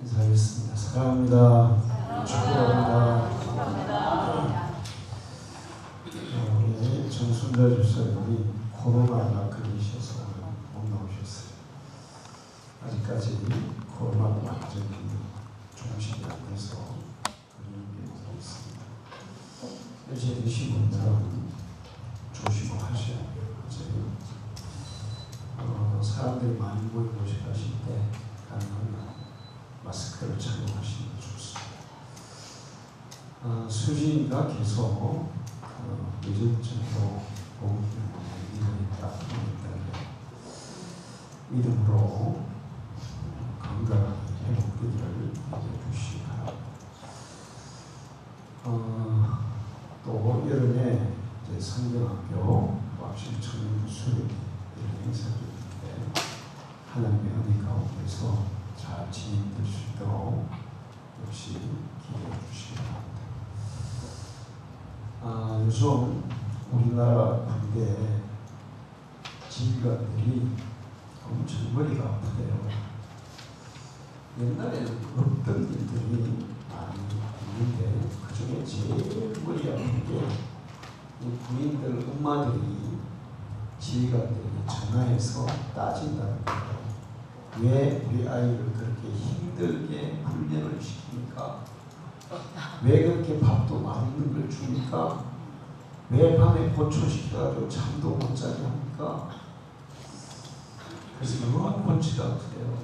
인사하겠습니다. 사랑합니다. 축복합니다. 우리 정순자 집사님이 코로나가 걸리셔서 못 나오셨어요. 아직까지 코로나가 완전히 종식이 안 돼서 그런 게 있습니다. 이제 되신 분들은 조심하셔야 돼요. 사람들이 많이 모이고 싶으실 때 가능하면 마스크를 착용하시는 게 좋습니다. 수진이가 계속 예전처럼 믿음이 있다. 믿음으로 건강한 회복되기를 해주시기 바랍니다. 또 여름에 이제 성경학교 왁싱 청년 수련회 이런 행사를 했는데 하나님의 은혜 가운데서 잘 진행될 수 있도록 역시 기도해 주시기 바랍니다. 요즘 우리나라 군대 지휘관들이 엄청 머리가 아프대요. 옛날에는 없던 일들이 많이 있는데 그 중에 제일 머리 아픈 게 군인들 엄마들이 지휘관들이 전화해서 따진다는 거예요. 왜 우리 아이를 그렇게 힘들게 훈련을 시킵니까? 왜 그렇게 밥도 맛있는 걸 줍니까? 왜 밤에 고초시켜가지고 잠도 못 자게 합니까? 그래서 너무 골치가 아프대요.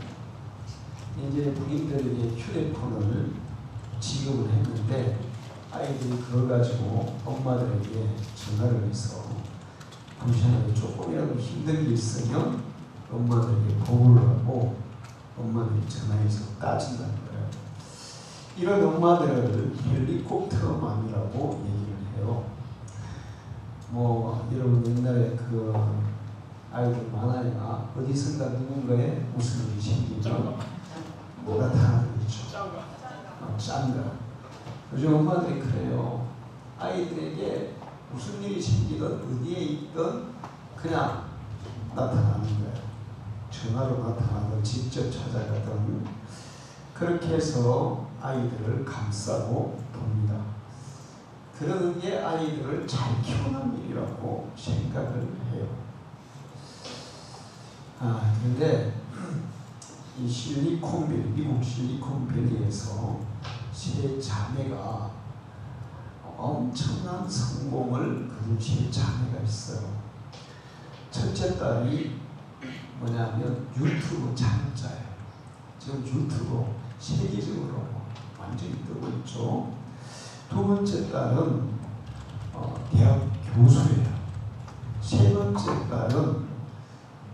이제 부인들에게 휴대폰을 지급을 했는데 아이들이 그걸 가지고 엄마들에게 전화를 해서 당신에게 조금이라도 힘든 게 있으면 엄마들에게 보고를 하고 엄마들이 전화해서 따진다는 거예요. 이런 엄마들을 헬리콥터맘이라고 얘기를 해요. 여러분 옛날에 그 아이들 만화에나 어디선가 누군가의 무슨 일이 생기면 뭐가 다 있죠. 짠가. 요즘 엄마들이 그래요. 아이들에게 무슨 일이 생기든 어디에 있든 그냥 나타나는 거예요. 전화로 나타나든 직접 찾아가든 그렇게 해서 아이들을 감싸고 돕니다. 그러는 게 아이들을 잘 키우는 일이라고 생각을 해요. 그런데 이 실리콘밸리, 미국 실리콘밸리에서 세 자매가 엄청난 성공을 거둔 세 자매가 있어요. 첫째 딸이 뭐냐면 유튜브 창업자예요. 지금 유튜브 세계적으로 완전히 뜨고 있죠. 두 번째 딸은 대학 교수예요. 세 번째 딸은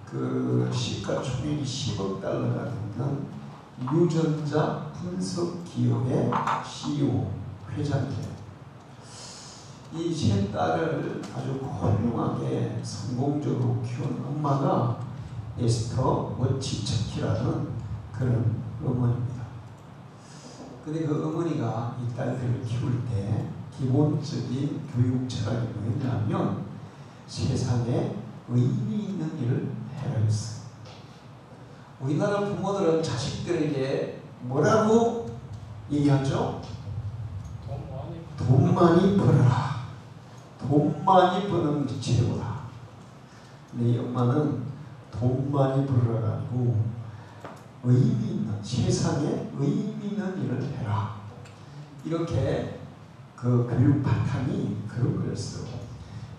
그 시가총액이 10억 달러가 되는 유전자 분석 기업의 CEO 회장이에요. 이 세 딸을 아주 훌륭하게 성공적으로 키운 엄마가 에스터 워치처키라는 그런 어머니입니다. 근데 그 어머니가 이 딸들을 키울 때 기본적인 교육 철학이 뭐였냐면 세상에 의미 있는 일을 해라 했어요. 우리나라 부모들은 자식들에게 뭐라고 얘기하죠? 돈 많이 벌어라. 돈 많이 버는 게 최고다. 근데 이 엄마는 돈 많이 벌어라 아니고 의미 있는, 세상에 의미 있는 일을 해라. 이렇게 그 교육 바탕이 그런 거였어요.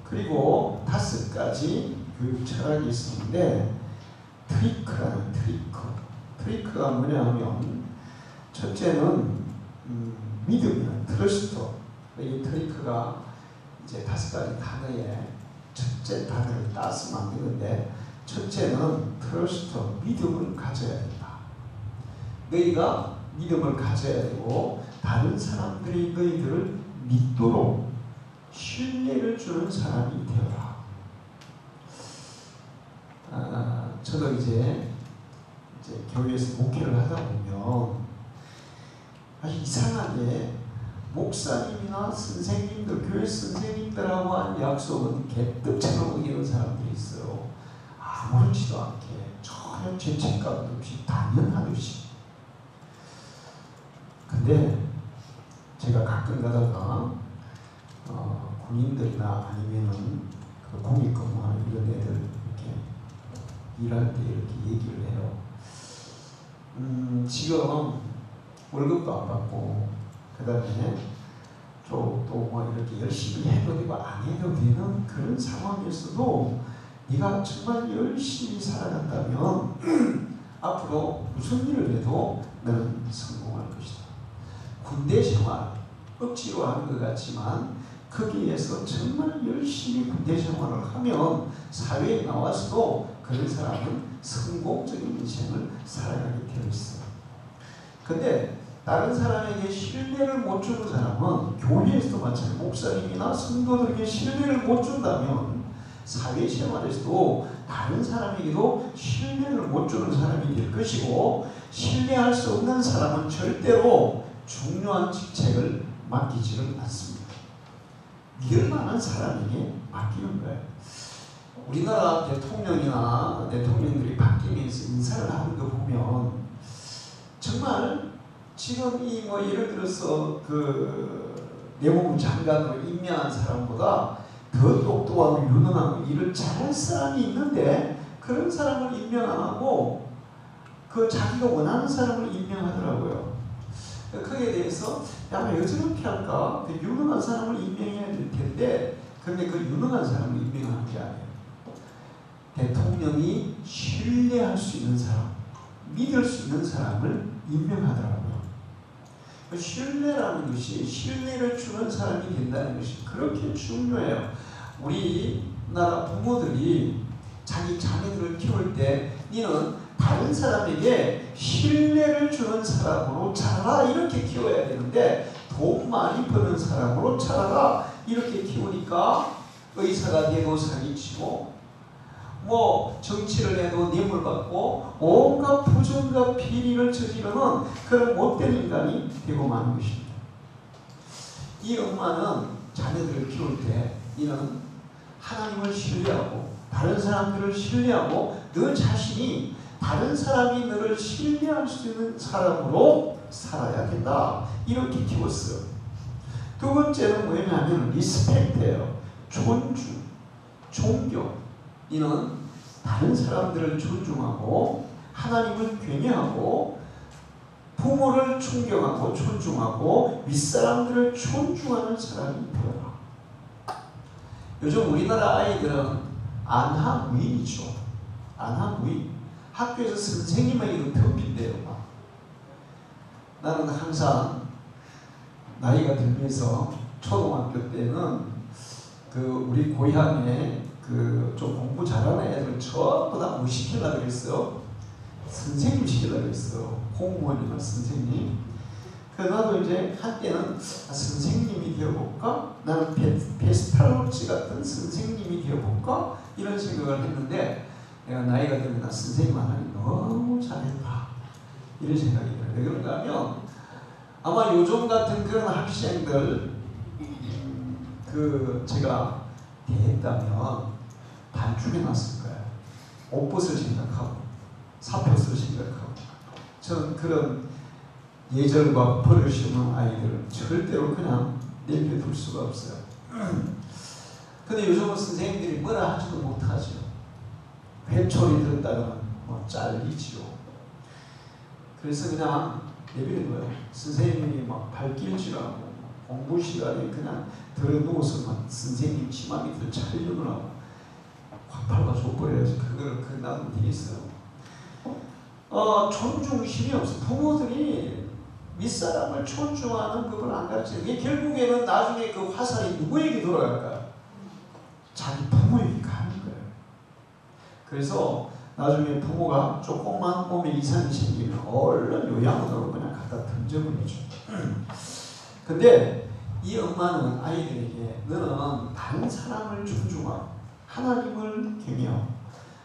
그리고 5가지 교육 철학이 있었는데 트리크라는 트리크가 뭐냐 하면 첫째는 믿음이라는 트러스트. 이 트리크가 이제 5가지 단어에 첫째 단어를 따서는 안 되는데 첫째는 트러스트, 믿음을 가져야 된다. 너희가 믿음을 가져야 되고 다른 사람들이 너희들을 믿도록 신뢰를 주는 사람이 되어라. 저도 이제 교회에서 목회를 하다 보면 이상하게 목사님이나 선생님들, 교회 선생님들하고 한 약속은 개떡처럼 어기는 사람들이 있어요. 아무렇지도 않게 전혀 죄책감도 없이 당연하듯이 근데 제가 가끔 가다가 군인들이나 아니면은 그 공익근무하는 이런 애들 이렇게 일할 때 이렇게 얘기를 해요. 지금 월급도 안 받고 그 다음에 또 뭐 이렇게 열심히 해도 되고 안 해도 되는 그런 상황에서도 네가 정말 열심히 살아간다면 앞으로 무슨 일을 해도 너는 성공할 것이다. 군대 생활 억지로 하는 것 같지만 거기에서 정말 열심히 군대 생활을 하면 사회에 나와서도 그런 사람은 성공적인 인생을 살아가게 되어 있어요. 근데 다른 사람에게 신뢰를 못 주는 사람은 교회에서도 마찬가지, 목사님이나 성도들에게 신뢰를 못 준다면 사회생활에서도 다른 사람에게도 신뢰를 못 주는 사람이 될 것이고, 신뢰할 수 없는 사람은 절대로 중요한 직책을 맡기지를 않습니다. 믿을 만한 사람에게 맡기는 거예요. 우리나라 대통령이나 대통령들이 바뀌면서 인사를 하는 거 보면 정말 지금 이 뭐 예를 들어서 그 내무부 장관으로 임명한 사람보다 더 똑똑하고 유능하고 일을 잘할 사람이 있는데 그런 사람을 임명 안 하고 그 자기가 원하는 사람을 임명하더라고요. 거기에 대해서 야, 왜 저렇게 할까? 그 유능한 사람을 임명해야 될 텐데 근데 그 유능한 사람을 임명하는 게 아니에요. 대통령이 신뢰할 수 있는 사람, 믿을 수 있는 사람을 임명하더라고요. 신뢰라는 것이 신뢰를 주는 사람이 된다는 것이 그렇게 중요해요. 우리나라 부모들이 자기 자녀들을 키울 때 니는 다른 사람에게 신뢰를 주는 사람으로 자라라 이렇게 키워야 되는데 돈 많이 버는 사람으로 자라라 이렇게 키우니까 의사가 되고 사기치고 뭐 정치를 해도 뇌물받고 온갖 부정과 비리를 저지르는 그런 못된 인간이 되고 마는 것입니다. 이 엄마는 자녀들을 키울 때 이는 하나님을 신뢰하고 다른 사람들을 신뢰하고 너 자신이 다른 사람이 너를 신뢰할 수 있는 사람으로 살아야 된다 이렇게 키웠어요. 두 번째는 뭐냐면 리스펙트예요. 존중, 존경. 이는 다른 사람들을 존중하고 하나님을 경외하고 부모를 존경하고 존중하고 윗사람들을 존중하는 사람이 되어라. 요즘 우리나라 아이들은 안하무인이죠. 안하무인. 학교에서 선생님에게도 덤빈대요. 나는 항상 나이가 들면서 초등학교 때는 그 우리 고향에 그 좀 공부 잘하는 애들 전부 다 뭐 시키려고 그랬어요? 선생님 시키려고 그랬어요. 공무원이나 선생님. 그래서 나도 이제 한때는 선생님이 되어볼까? 나는 베스탈로치 같은 선생님이 되어볼까? 이런 생각을 했는데 내가 나이가 들면 나 선생님 하나님 너무 잘했다. 이런 생각이 들어요. 왜 그런가 하면 아마 요즘 같은 그런 학생들 그 제가 대했다면 단축해 놨을 거예요. 옷벗을 생각하고 사표쓸 생각하고 저는 그런 예절과 버릇이 없는 아이들을 절대로 그냥 내버려둘 수가 없어요. 근데 요즘은 선생님들이 뭐라 하지도 못하죠. 회초리 들었다가 뭐 잘리지요. 그래서 그냥 내버리는 거예요. 선생님이 막 발길질하고 공부 시간에 그냥 들어누워서 막 선생님 치마 밑을 촬영을 하고 화팔과 족벌해야지 그거를 그 나도 되겠어요. 존중심이 없어. 부모들이 윗사람을 존중하는 법을 안 가르쳐요. 이게 결국에는 나중에 그 화살이 누구에게 돌아갈까요? 자기 부모에게 가는 거예요. 그래서 나중에 부모가 조금만 몸에 이상이 생기면 얼른 요양원으로 그냥 갖다 던져버리죠. 근데 이 엄마는 아이들에게 너는 다른 사람을 존중하고 하나님을 경외하고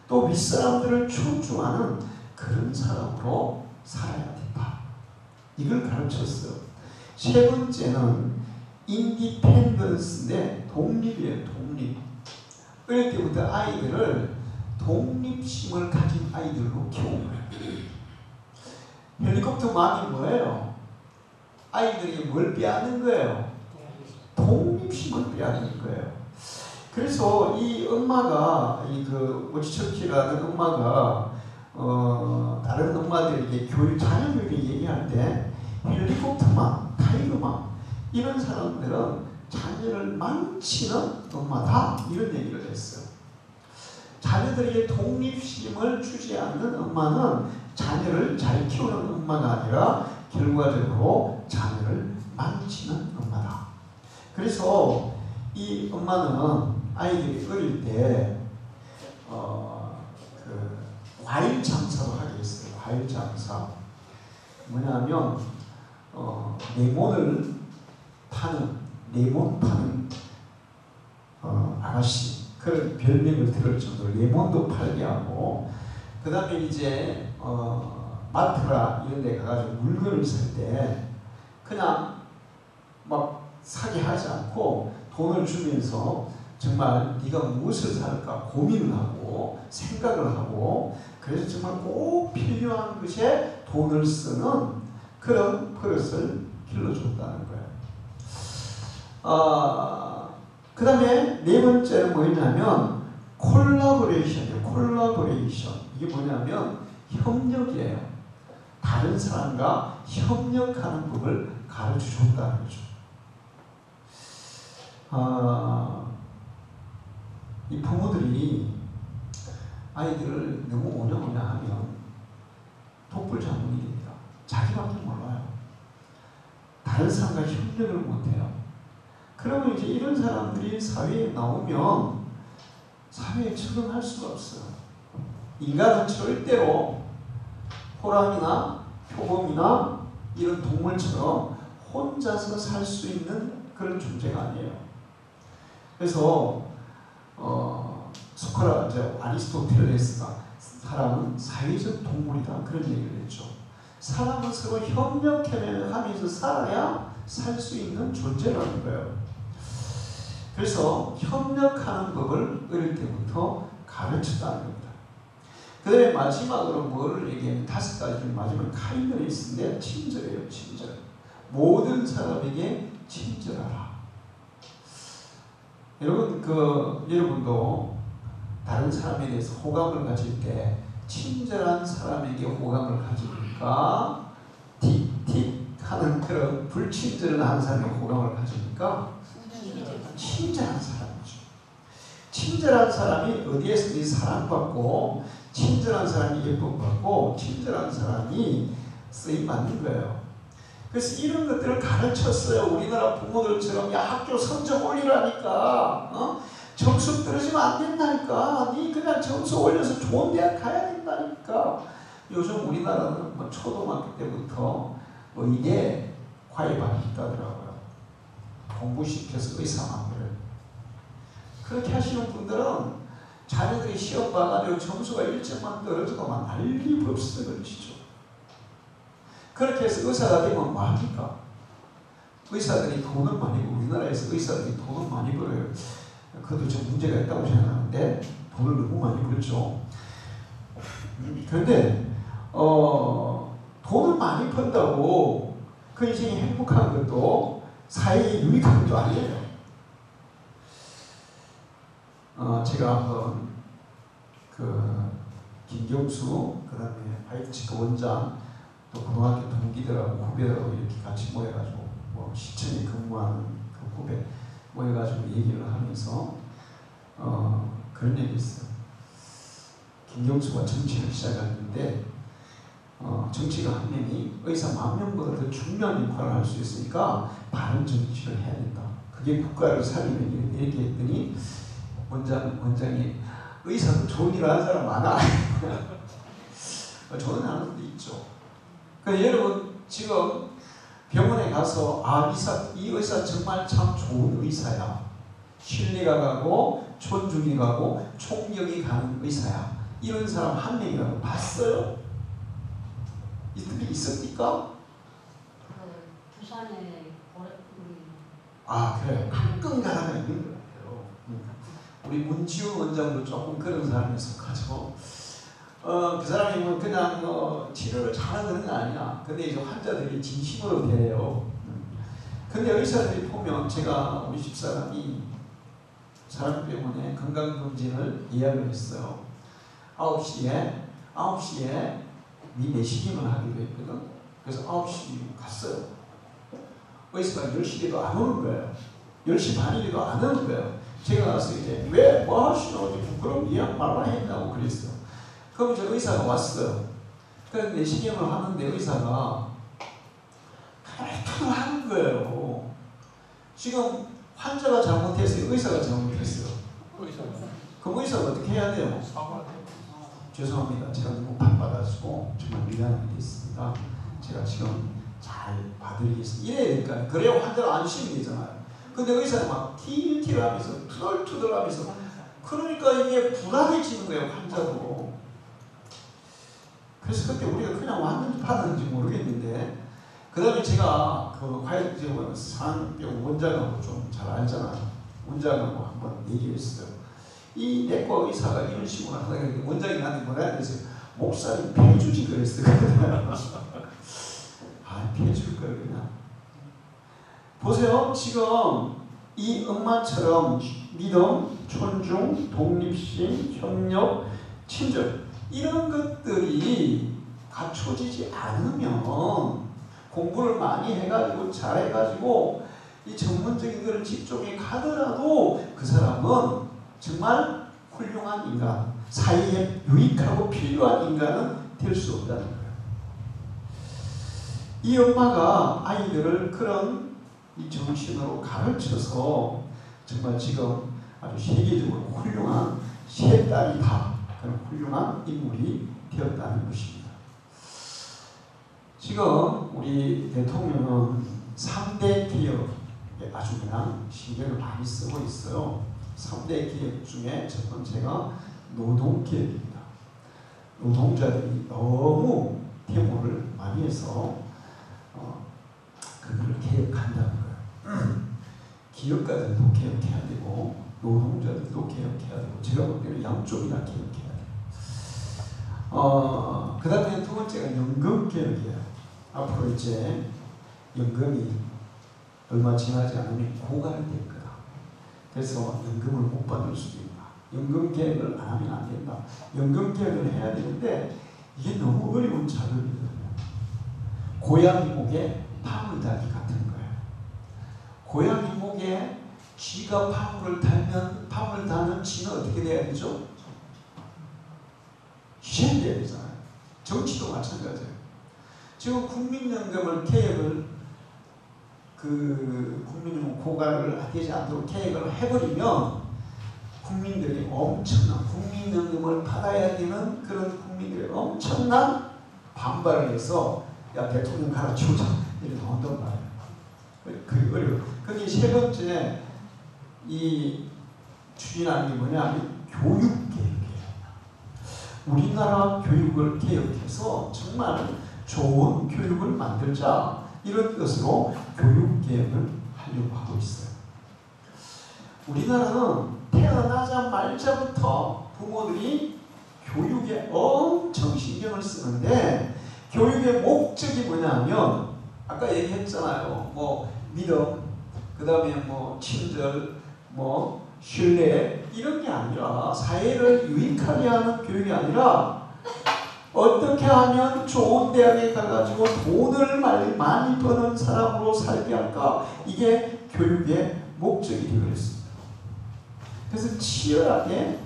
또 윗사람들을 존중하는 그런 사람으로 살아야 된다. 이걸 가르쳤어요. 세 번째는 인디펜던스인데 독립이에요. 독립. 어릴 때부터 아이들을 독립심을 가진 아이들로 키우는 거예요. 헬리콥터 맘이 뭐예요? 아이들이 뭘 빼앗는 거예요? 독립심을 빼앗는 거예요. 그래서 이 엄마가 오치처키라는 엄마가 다른 엄마들에게 자녀 교육을 얘기할 때 헬리콥터맘, 타이거맘 이런 사람들은 자녀를 망치는 엄마다 이런 얘기를 했어요. 자녀들에게 독립심을 주지 않는 엄마는 자녀를 잘 키우는 엄마가 아니라 결과적으로 자녀를 망치는 엄마다. 그래서 이 엄마는 아이들이 어릴 때 과일 장사를 하게 했어요. 과일 장사. 뭐냐면 레몬 파는 아가씨, 그런 별명을 들을 정도로 레몬도 팔게 하고, 그 다음에 이제 마트라 이런 데 가가지고 물건을 살 때 그냥 막 사게 하지 않고 돈을 주면서 정말 네가 무엇을 살까 고민을 하고 생각을 하고, 그래서 정말 꼭 필요한 것에 돈을 쓰는 그런 버릇을 길러줬다는 거예요. 그 다음에 네 번째는 뭐냐면 콜라보레이션이에요. 콜라보레이션. 이게 뭐냐면 협력이에요. 다른 사람과 협력하는 법을 가르쳐 줬다는 거죠. 이 부모들이 아이들을 너무 오냐오냐 하면 독불장군이 됩니다. 자기밖에 몰라요. 다른 사람과 협력을 못해요. 그러면 이제 이런 사람들이 사회에 나오면 사회에 적응할 수가 없어요. 인간은 절대로 호랑이나 표범이나 이런 동물처럼 혼자서 살 수 있는 그런 존재가 아니에요. 그래서 아리스토텔레스가 사람은 사회적 동물이다 그런 얘기를 했죠. 사람은 서로 협력하면서 살아야 살 수 있는 존재라는 거예요. 그래서 협력하는 법을 어릴 때부터 가르쳤다는 겁니다. 그 다음에 마지막으로 뭐를 얘기하면 5가지 중 마지막에 카인드에 있는데 친절해요. 친절. 모든 사람에게 친절하라. 여러분 여러분도 다른 사람에 대해서 호감을 가질 때 친절한 사람에게 호감을 가집니까? 틱틱 하는 그런 불친절한 사람에게 호감을 가집니까? 친절한 사람이죠. 친절한 사람이 어디에서든지 사랑받고, 친절한 사람이 예쁨받고, 친절한 사람이 쓰임받는 거예요. 그래서 이런 것들을 가르쳤어요. 우리나라 부모들처럼 야 학교 성적 올리라니까, 점수 떨어지면 안 된다니까, 니 그냥 점수 올려서 좋은 대학 가야 된다니까. 요즘 우리나라는 초등학교 때부터 의대 과외반이 있다더라고요. 공부시켜서 의사 만들어요. 그렇게 하시는 분들은 자녀들이 시험 봐가지고 점수가 1점만 떨어져도 막 난리법석을 치죠. 그렇게 해서 의사가 되면 뭐합니까? 의사들이 돈을 많이 벌어요. 우리나라에서 의사들이 돈을 많이 벌어요. 그것도 좀 문제가 있다고 생각하는데 돈을 너무 많이 벌죠. 그런데 돈을 많이 번다고 그 인생이 행복한 것도 사회에 유익한 것도 아니에요. 제가 한번 김경수, 그 다음에 화이트치크 원장, 또 고등학교 동기들하고 후배들하고 이렇게 같이 모여가지고 시청에 근무하는 그 후배 모여가지고 얘기를 하면서 그런 얘기 있어요. 김경수가 정치를 시작했는데 정치가 한 명이 의사 10,000명보다 더 중요한 역할을 할 수 있으니까 바른 정치를 해야 된다. 그게 국가를 살리는 일이다. 이렇게 했더니 원장이 의사도 좋은 일 하는 사람 많아. 저는 하는 것도 있죠. 그러니까 여러분 지금 병원에 가서 이 의사 정말 참 좋은 의사야. 신뢰가 가고 존중이 가고 존경이 가는 의사야. 이런 사람 한 명이라도 봤어요? 이들이 있습니까? 부산에 그래요. 가끔 가다가 있는 것 같아요. 우리 문지훈 원장도 조금 그런 사람에 속하죠. 그 사람이 뭐 그냥 치료를 잘하는 그런 건 아니야. 근데 이제 환자들이 진심으로 대해요. 근데 의사들이 보면 제가 우리 집사람이 사람병원에 건강검진을 예약을 했어요. 9시에 네 내시경을 하기로 했거든. 그래서 9시 갔어요. 의사가 10시에도 안 오는 거예요. 10시 반이라도 안 오는 거예요. 제가 가서 이제 왜 뭐 하시노? 그럼 예약 말만 했냐고 그랬어요. 그럼 이제 의사가 왔어요. 그래서 내시경을 하는데 의사가 칼퇴를 하는 거예요. 지금 환자가 잘못했어요? 의사가 잘못했어요? 그럼 의사가 어떻게 해야 돼요? 죄송합니다. 제가 너무 바빠가지고 정말 미안하게 됐습니다. 제가 지금 잘 봐드리겠습니다. 이래야 될까요? 그래야 환자가 안심이 되잖아요. 근데 의사는 막 틸틸 하면서 투덜투덜 하면서 그러니까 이게 불안해지는 거예요. 환자도. 그래서 그때 우리가 그냥 왔는지 받았는지 모르겠는데 그 다음에 제가 그 화해지원 상병 원장하고 좀 잘 알잖아요. 원장하고 한번 얘기했어요. 이 내과 의사가 이런 식으로 하다가 원장이 나한테 뭐라 그랬어요. 목사님 패주지 그랬어요. 아, 패줄 걸 그냥. 보세요. 지금 이 엄마처럼 믿음, 존중, 독립심, 협력, 친절 이런 것들이 갖춰지지 않으면 공부를 많이 해가지고 잘해가지고 이 전문적인 그런 직종에 가더라도 그 사람은 정말 훌륭한 인간, 사회에 유익하고 필요한 인간은 될 수 없다는 거예요. 이 엄마가 아이들을 그런 이 정신으로 가르쳐서 정말 지금 아주 세계적으로 훌륭한 세 딸이 다 그런 훌륭한 인물이 되었다는 것입니다. 지금 우리 대통령은 3대 개혁에 아주 그냥 신경을 많이 쓰고 있어요. 3대 개혁 중에 첫 번째가 노동개혁입니다. 노동자들이 너무 데모를 많이 해서 그걸 개혁한다는 거예요. 기업가들도 개혁해야 되고 노동자들도 개혁해야 되고 제가 볼 때는 양쪽이나 개혁해야 돼요. 그 다음에 두 번째가 연금개혁이에요. 앞으로 이제 연금이 얼마 지나지 않으면 고갈될 거다. 그래서 연금을 못 받을 수도 있다. 연금 개혁을 안 하면 안 된다. 연금 개혁을 해야 되는데 이게 너무 어려운 작업이거든요. 고양이 목에 파물 달기 같은 거예요. 고양이 목에 쥐가 파물을 달면 파물 다는 쥐는 어떻게 돼야 되죠? 희생돼야 되잖아요. 정치도 마찬가지예요. 지금 국민연금을 개혁을 국민연금 고갈을 되지 않도록 개혁을 해버리면 국민들이 엄청난 국민연금을 받아야 되는 그런 국민들이 엄청난 반발을 해서 야 대통령 갈아치우자 이렇게 나온단 말이에요. 그게 어려워요. 근데 세 번째 이 추진하는 게 뭐냐면 교육개혁이에요. 우리나라 교육을 개혁해서 정말 좋은 교육을 만들자 이런 것으로 교육개혁을 하려고 하고 있어요. 우리나라는 태어나자마자부터 부모들이 교육에 엄청 신경을 쓰는데 교육의 목적이 뭐냐면 아까 얘기했잖아요. 뭐 믿음, 그 다음에 뭐 친절, 뭐 신뢰 이런 게 아니라 사회를 유익하게 하는 교육이 아니라 어떻게 하면 좋은 대학에 가가지고 돈을 많이 버는 사람으로 살게 할까? 이게 교육의 목적이 되어 있습니다. 그래서 치열하게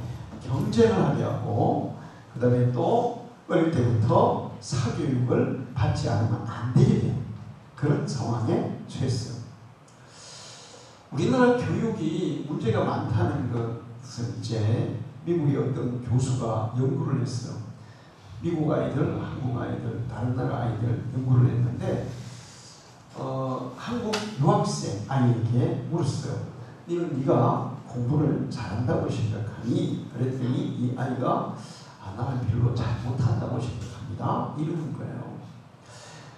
경쟁을 하게 하고 그 다음에 또 어릴 때부터 사교육을 받지 않으면 안 되게 돼요. 그런 상황에 처했어요. 우리나라 교육이 문제가 많다는 것을 이제 미국의 어떤 교수가 연구를 했어요. 미국 아이들, 한국 아이들, 다른 나라 아이들 연구를 했는데 한국 유학생 아이에게 물었어요. 네가 공부를 잘한다고 생각하니? 그랬더니 이 아이가 나는 별로 잘 못한다고 생각합니다. 이러는 거예요.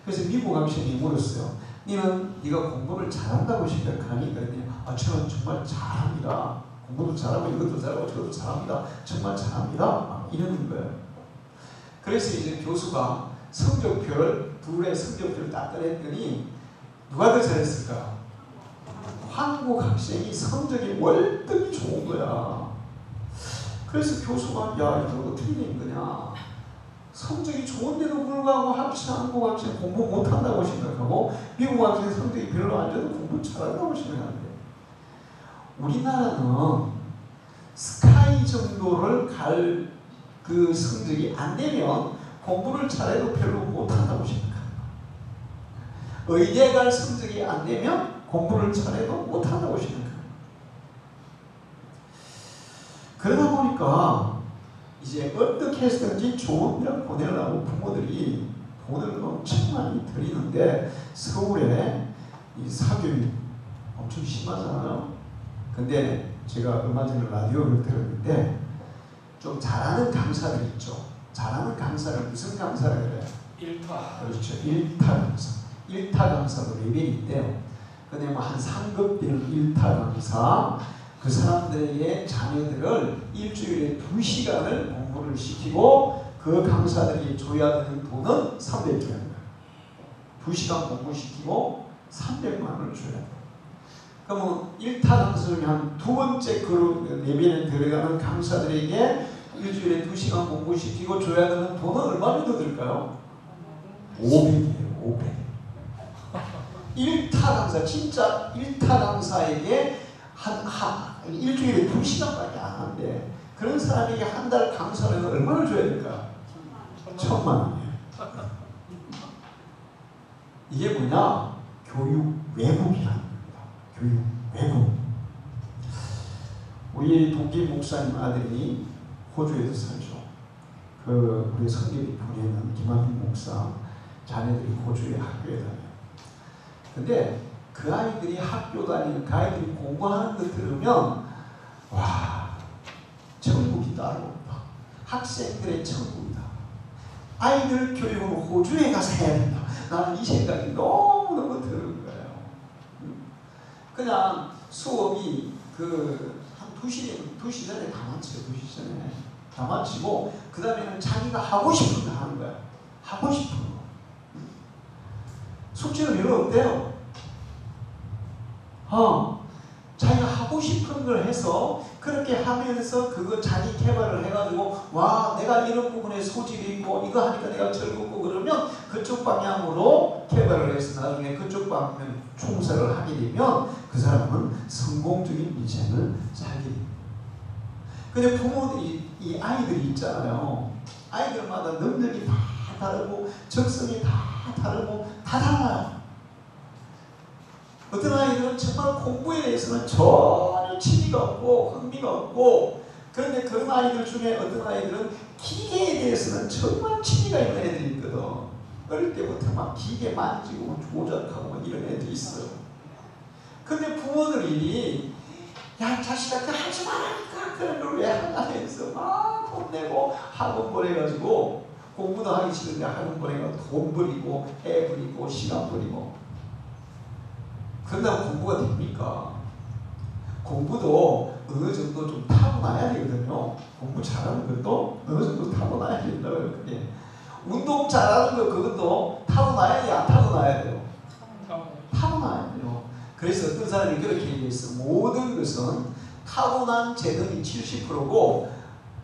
그래서 미국 학생이 물었어요. 네가 공부를 잘한다고 생각하니? 그랬더니 저는 정말 잘합니다. 공부도 잘하고 이것도 잘하고 저것도 잘합니다. 정말 잘합니다. 막 이러는 거예요. 그래서 이제 교수가 성적표를 둘의 성적표를 딱 꺼냈더니 누가 더 잘했을까? 한국 학생이 성적이 월등히 좋은 거야. 그래서 교수가 야 이거 어떻게 된 거냐? 성적이 좋은데도 불구하고 한국 학생 공부 못한다고 생각하고 미국 학생 성적이 별로 안 좋아도 공부 잘한다고 생각하는데 우리나라는 스카이 정도를 갈 그 성적이 안 되면 공부를 잘해도 별로 못한다고 생각합니다. 의대 갈 성적이 안 되면 공부를 잘해도 못한다고 생각합니다. 그러다 보니까 이제 어떻게 해서든지 좋은 대학 보내려고 부모들이 돈을 엄청 많이 들이는데 서울에 이 사교육 엄청 심하잖아요. 근데 제가 얼마 전에 라디오를 들었는데 좀 잘하는 강사들 있죠. 잘하는 강사를 무슨 강사를 해요? 1타. 그렇죠. 1타 강사. 1타 강사도 레벨이 있대요. 근데 뭐 한 3급 되는 1타 강사 그 사람들에게 자녀들을 일주일에 2시간을 공부를 시키고 그 강사들이 줘야 되는 돈은 300만 원. 2시간 공부시키고 300만 원을 줘야 돼요. 그러면 1타 강사 중에 한 두 번째 그룹 레벨에 들어가는 강사들에게 일주일에 2시간 공부시키고 줘야 되는 돈은 얼마 정도 들까요? 500이에요. 500. 1타 강사, 진짜 1타 강사에게 일주일에 2시간밖에 안 하는데 그런 사람에게 한 달 강사를 얼마를 줘야 될까? 1,000만 원이에요. 이게 뭐냐? 교육 왜곡이라는 겁니다. 교육 왜곡. 우리 동기 목사님 아들이 호주에서 살죠. 우리 성경이 보내는 김한빈 목사 자녀들이 호주에 학교에 다녀요. 근데 그 아이들이 학교 다니는 그 아이들이 공부하는 거 들으면 와 천국이 따로 없다. 학생들의 천국이다. 아이들 교육은 호주에 가서 해야 된다. 나는 이 생각이 너무너무 드는 거예요. 그냥 수업이 한 2시 전에 다 마쳐요. 2시 전에 다 마치고 그 다음에는 자기가 하고 싶은 거 하는 거야. 하고 싶은 거. 숙제는 별로 없대요. 자기가 하고 싶은 걸 해서 그렇게 하면서 그거 자기 개발을 해가지고 와 내가 이런 부분에 소질이 있고 이거 하니까 내가 즐겁고 그러면 그쪽 방향으로 개발을 해서 나중에 그쪽 방향 총사를 하게 되면 그 사람은 성공적인 인생을 살게 됩니다. 근데 부모들이 이 아이들이 있잖아요. 아이들마다 능력이 다 다르고 적성이 다 다르고 다 달라요. 어떤 아이들은 정말 공부에 대해서는 전혀 취미가 없고 흥미가 없고 그런데 그런 아이들 중에 어떤 아이들은 기계에 대해서는 정말 취미가 있는 애들이 있거든. 어릴 때부터 막 기계 만지고 조작하고 이런 애들이 있어요. 근데 부모들이 야 자식아 그거 하지 말라니까 그런 걸 왜 하냐면서 막 혼내고 학원 보내가지고 공부도 하기 싫은데 학원 보내가지고 돈 버리고 애 버리고 시간 버리고 그런다고 공부가 됩니까? 공부도 어느 정도 좀 타고나야 되거든요. 공부 잘하는 것도 어느 정도 타고나야 된다고요. 그게 운동 잘하는 거 그것도 타고나야 돼요? 안 타고나야 돼요? 타고나야 돼요. 그래서 어떤 사람이 그렇게 얘기했어. 모든 것은 타고난 재능이 70%고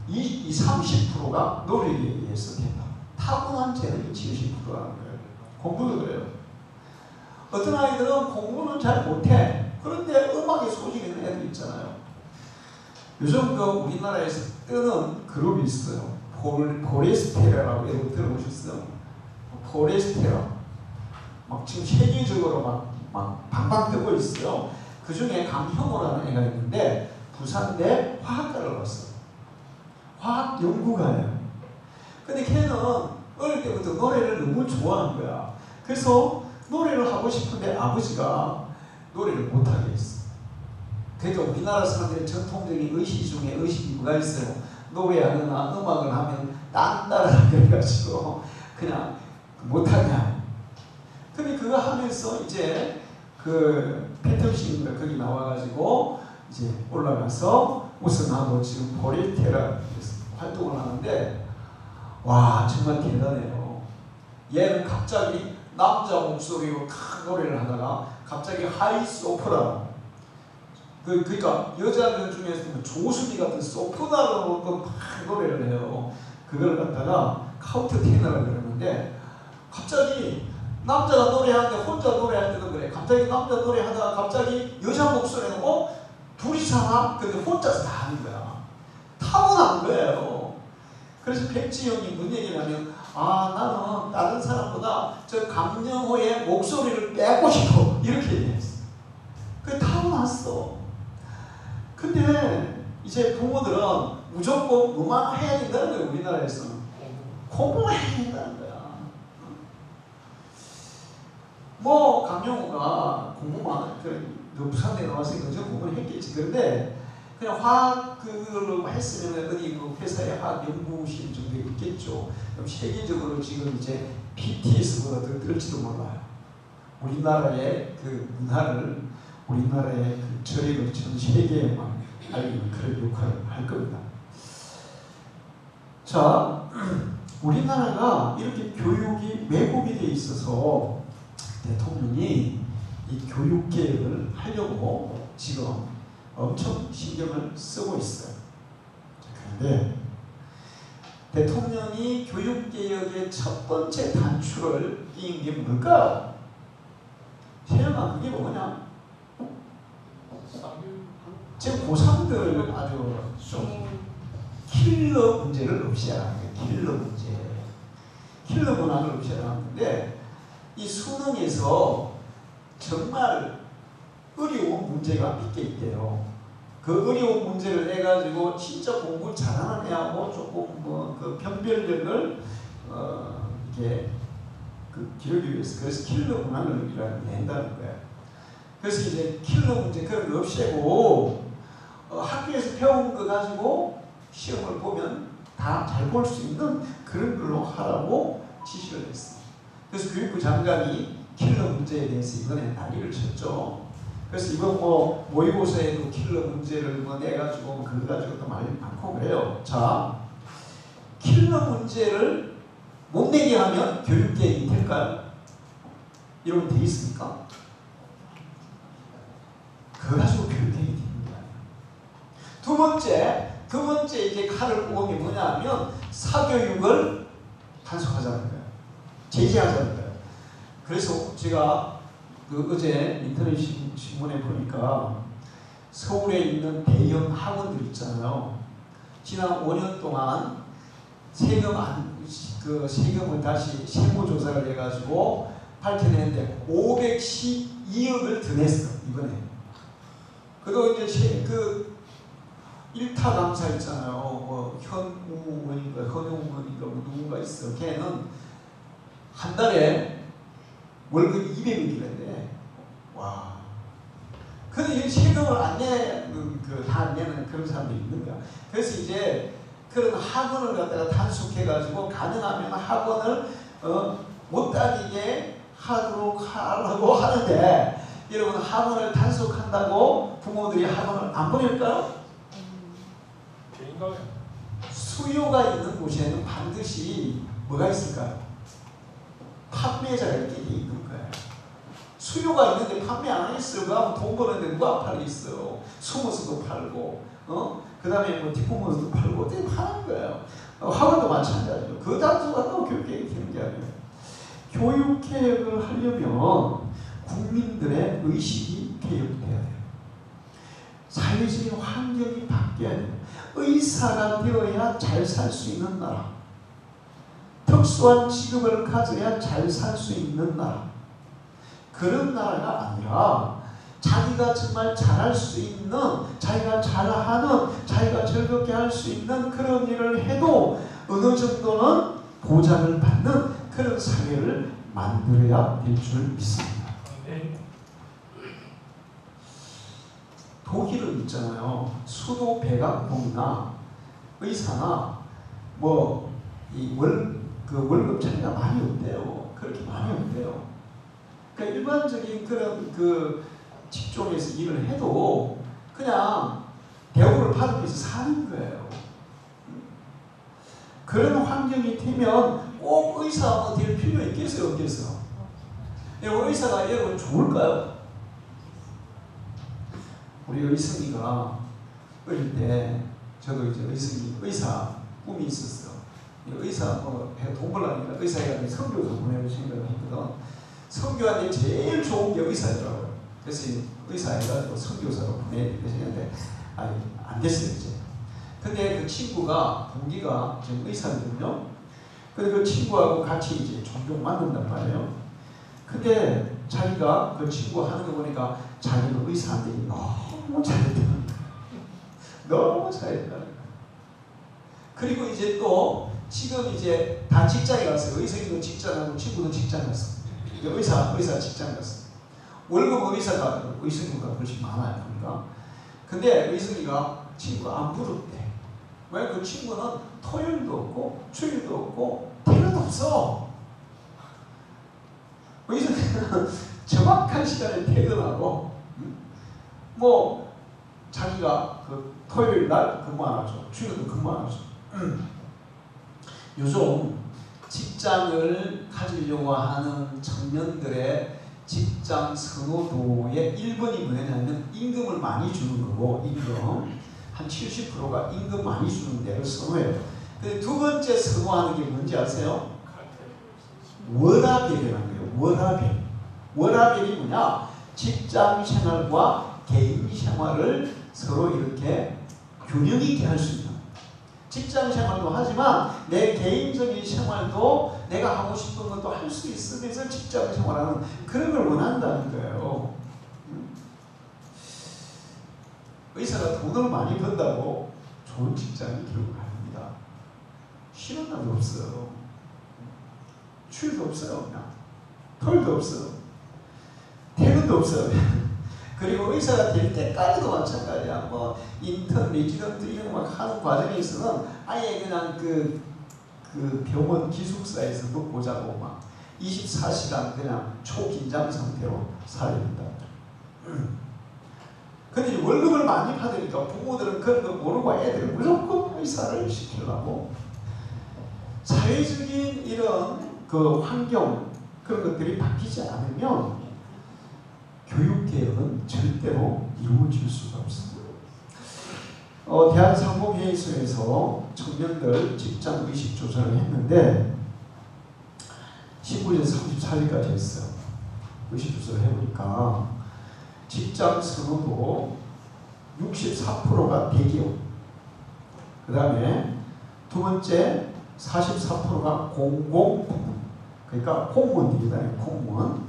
이 30%가 노력에 의해서 된다. 타고난 재능이 70%라는 거예요. 공부도 그래요. 어떤 아이들은 공부는 잘 못해. 그런데 음악에 소질이 있는 애들 있잖아요. 요즘 우리나라에서 뜨는 그룹이 있어요. 포레스테라라고 여러분 들어보셨어요? 포레스테라. 막 지금 세계적으로 막 방방 뜨고 있어요. 그 중에 강형호라는 애가 있는데 부산대 화학과를 갔어요. 화학 연구가예요. 근데 걔는 어릴 때부터 노래를 너무 좋아하는 거야. 그래서 노래를 하고 싶은데 아버지가 노래를 못하게 했어. 그러니까 우리나라 사람들의 전통적인 의식 중에 의식이 뭐가 있어요? 노래하거나 음악을 하면 딴따라 그래가지고 그냥 못하게 하고. 근데 그거 하면서 이제 팬텀싱인가 거기 나와가지고 이제 올라가서 우승하고 지금 포레테라 활동을 하는데 와, 정말 대단해요. 얘는 갑자기 남자 목소리로 큰 노래를 하다가 갑자기 하이 소프라노, 그러니까 여자들 중에서 조수미 같은 소프라노로 막 노래를 해요. 그걸 갖다가 카운트 테너라고 그러는데, 갑자기 남자가 노래하는데 혼자 노래할 때도 그래. 갑자기 남자 노래하다가 갑자기 여자 목소리는 둘이서 하나? 근데 혼자서 다 하는 거야. 타고난 거예요. 그래서 백지영이 뭔 얘기를 하면, 나는 다른 사람보다 저 강영호의 목소리를 빼고 싶어, 이렇게 얘기했어. 그게 타고났어. 근데 이제 부모들은 무조건 뭐만 해야 된다는 거예요. 우리나라에서는 공부만 해야 된다는 거야. 뭐 강영호가 공부만 부산에 나왔으니까 저 공부를 했겠지. 그런데 그냥 화학 그걸로 했으면 어디 그 회사에 화학 연구실 정도 있겠죠. 그럼 세계적으로 지금 이제 BTS보다 더 들지도 몰라요. 우리나라의 그 문화를, 우리나라의 그 저력을 전 세계에만 알리는 그런 역할을 할 겁니다. 자, 우리나라가 이렇게 교육이 왜곡이 돼 있어서 대통령이 이 교육 개혁을 하려고 지금 엄청 신경을 쓰고 있어요. 그런데 대통령이 교육 개혁의 첫 번째 단추를 띈 게 뭘까요? 세영아, 그게 뭐냐? 지금 고3들 아주 좀 킬러 문제를 없애라는 거예요. 킬러 문제. 킬러 문항을 없애라는 건데, 이 수능에서 정말 어려운 문제가 몇 개 있대요. 그 어려운 문제를 내가지고 진짜 공부 잘하는 애하고 조금 그 변별력을 이렇게 기르기 위해서, 그래서 킬러 문항을 낸다는 거예요. 그래서 이제 킬러 문제 그런 거 없애고 학교에서 배운 거 가지고 시험을 보면 다 잘 볼 수 있는 그런 걸로 하라고 지시를 했습니다. 그래서 교육부 장관이 킬러 문제에 대해서 이번에 난리를 쳤죠. 그래서 이번 모의고사에도 킬러 문제를 내가지고 그거 가지고 또 말이 많고 그래요. 자, 킬러 문제를 못 내게 하면 교육개혁이 될까요? 이러면 되겠습니까? 그거 가지고 교육개혁이 되는 게 아니에요. 두 번째 이제 칼을 뽑은 게 뭐냐면 사교육을 단속하자는 거예요. 제재하자는 거예요. 그래서 제가 어제 인터넷 신문에 보니까 서울에 있는 대형 학원들 있잖아요. 지난 5년 동안 세금을 다시 세무조사를 해가지고 밝혀냈는데 512억을 더 냈어, 이번에. 그리고 이제 일타 강사 있잖아요. 현우원인가 누군가 있어. 걔는 한 달에 월급 200억이란데, 와. 근데 이 세금을 다 안 내는 그런 사람들이 있는 거야. 그래서 이제 그런 학원을 갖다가 단속해가지고 가능하면 학원을 못 다니게 하도록 하려고 하는데, 여러분 학원을 단속한다고 부모들이 학원을 안 보낼까요? 수요가 있는 곳에는 반드시 뭐가 있을까요? 판매자가 있게 돼 있는 거예요. 수요가 있는데 판매 안 했어요. 그러면 돈 버는데 누가 팔겠어요? 숨어서도 팔고, 그 다음에 뒷부분에서도 팔고, 어떻게 파는 거예요. 학원도 마찬가지죠. 그 단속한다고 교육개혁이 되는 게 아니에요. 교육개혁을 하려면 국민들의 의식이 개혁돼야 돼요. 사회적인 환경이 바뀌어야 돼요. 의사가 되어야 잘 살 수 있는 나라, 특수한 직업을 가져야 잘 살 수 있는 나라, 그런 나라가 아니라 자기가 정말 잘할 수 있는, 자기가 잘하는, 자기가 즐겁게 할 수 있는 그런 일을 해도 어느 정도는 보장을 받는 그런 사회를 만들어야 될 줄 믿습니다. 독일은 있잖아요. 수도 배관공이나 의사나 월급 차이가 많이 없대요. 그렇게 많이 없대요. 그러니까 일반적인 그런 직종에서 일을 해도 그냥 대우를 받으면서 사는 거예요. 그런 환경이 되면 꼭 의사가 될 필요 있겠어요, 없겠어요? 의사가 여러분 좋을까요? 우리 의성이가 어릴 때 저도 이제 의사 꿈이 있었어요. 의사 돈 벌라니까 의사가 선교사 보내는 생각을 했거든. 선교하는데 제일 좋은 게 의사더라고요. 그래서 의사 해가지고 선교사로 보내야 되는데 안 됐어요 이제. 근데 그 친구가 동기가 지금 의사거든요. 근데 그 친구하고 같이 이제 종종 만난단 말이에요. 근데 자기가 그 친구 하는 거 보니까 자기는 의사한테 너무 잘했다. 너무 잘했다. 그리고 이제 또 지금 이제 다 직장에 갔어요. 의사도 직장하고 친구도 직장 갔어. 의사 직장 갔어. 월급 의사가 의성이가 훨씬 많아요. 그러니까. 근데 의성이가 친구가 안 부럽대. 왜? 그 친구는 토요일도 없고 주일도 없고 퇴근도 없어. 의성이는 정확한 시간에 퇴근하고 뭐 자기가 그 토요일 날 근무 안 하죠. 주일도 근무 안 하죠. 요즘 직장을 가지려고 하는 청년들의 직장 선호도의 1번이 뭐냐면 임금을 많이 주는 거고, 임금 한 70%가 임금 많이 주는 데를 선호해요. 근데 두 번째 선호하는 게 뭔지 아세요? 워라밸이라는 거예요. 워라밸. 워라밸이 뭐냐? 직장 생활과 개인 생활을 서로 이렇게 균형 있게 할 수 있는. 직장 생활도 하지만 내 개인적인 생활도 내가 하고 싶은 것도 할 수 있으면서 직장 생활하는 그런 걸 원한다는 거예요. 의사가 돈을 많이 번다고 좋은 직장이 결국 아닙니다. 쉬는 날도 없어요. 휴일도 없어요. 그냥 토요일도 없어요. 퇴근도 없어요. 그리고 의사가 될 때까지도 마찬가지야. 뭐 인턴, 레지던트 이런 거 막 하는 과정에 있어서는 아예 그냥 그 병원 기숙사에서 먹고 자고 막 24시간 그냥 초긴장 상태로 살아야 된다. 근데 월급을 많이 받으니까 부모들은 그런 거 모르고 애들을 무조건 의사를 시키려고 사회적인 이런 그 환경 그런 것들이 바뀌지 않으면 교육개혁은 절대로 이루어질 수가 없습니다. 대한상공회의소에서 청년들 직장 의식 조사를 했는데 19년 34일까지 했어요. 의식 조사를 해보니까 직장 선호도 64%가 대기업, 그 다음에 두 번째 44%가 공공부문, 그러니까 공무원들이다. 공무원.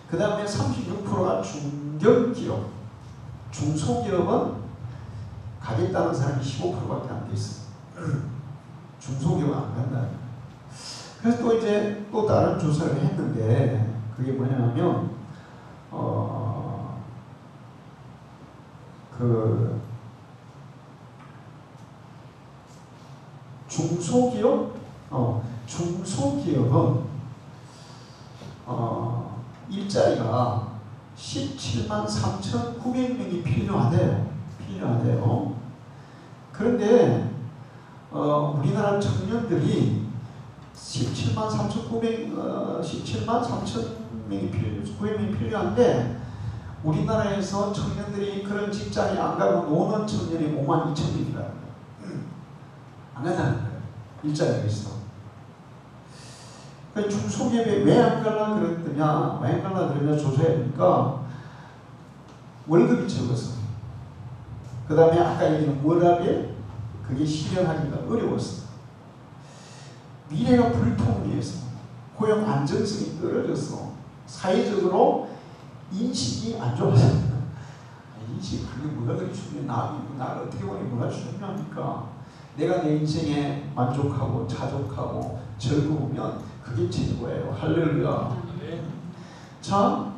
그 다음에 36%가 중견기업, 중소기업은 가겠다는 사람이 15%밖에 안 돼 있어요. 중소기업은 안 간다. 그래서 또 이제 또 다른 조사를 했는데 그게 뭐냐면 그 중소기업, 중소기업은 일자리가 17만 3,900명이 필요하대요. 그런데 우리나라 청년들이 17만 3,900명이 필요한데 우리나라에서 청년들이 그런 직장에 안 가고 노는 청년이 5만 2천명이라는 거예요. 안 간다는 거예요. 일자리가 있어. 중소기업에 왜 안 가려고 그러냐 조사해보니까 월급이 적어서, 그 다음에 아까 얘기한 워라밸, 그게 실현하기가 어려웠어. 미래가 불통해서 고용 안정성이 떨어져서 사회적으로 인식이 안 좋아서 인식 그게 뭐가 그리 중요해. 나를 어떻게 보니 뭐가 중요합니까? 내가 내 인생에 만족하고 자족하고 즐거우면 그게 최고예요. 할렐루야. 자,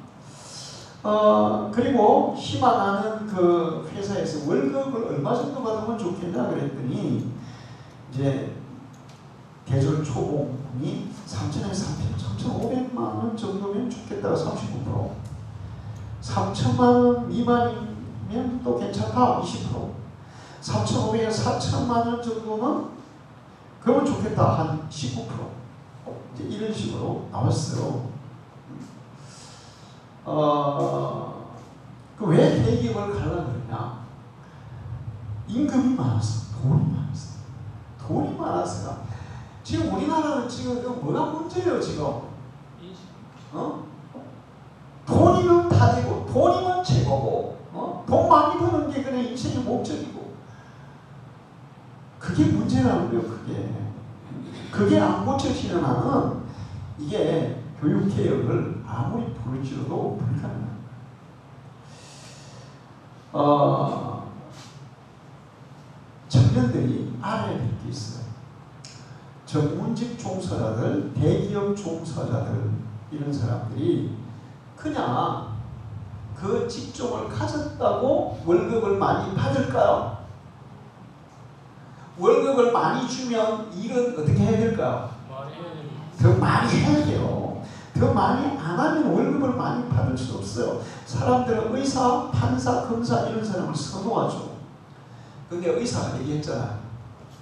그리고 희망하는 그 회사에서 월급을 얼마 정도 받으면 좋겠냐 그랬더니 이제 대졸 초봉이 3,000에서 3,500만 원 정도면 좋겠다가 39%, 3,000만 원 미만이면 또 괜찮다 20%, 3,500에서 4,000만 원 정도는 그러면 좋겠다. 한 19%. 이제 이런 식으로 나왔어요. 왜 대기업을 가려고 그러냐? 임금이 많아서, 돈이 많아서. 돈이 많아서가. 지금 우리나라는 지금 뭐가 문제예요, 지금? 돈이면 다 되고, 돈이면 최고고, 돈 많이 버는 게 그냥 인생의 목적이고. 그게 문제라는 거예요, 그게. 그게 안 고쳐지는 한은 이게 교육개혁을 아무리 부르짖어도 불가능합니다. 청년들이 알아야 될 게 있어요. 전문직 종사자들, 대기업 종사자들, 이런 사람들이 그냥 그 직종을 가졌다고 월급을 많이 받을까요? 월급을 많이 주면 일은 어떻게 해야 될까요? 더 많이 해야 돼요. 더 많이 안 하면 월급을 많이 받을 수 없어요. 사람들은 의사, 판사, 검사 이런 사람을 선호하죠. 근데 의사가 얘기했잖아요.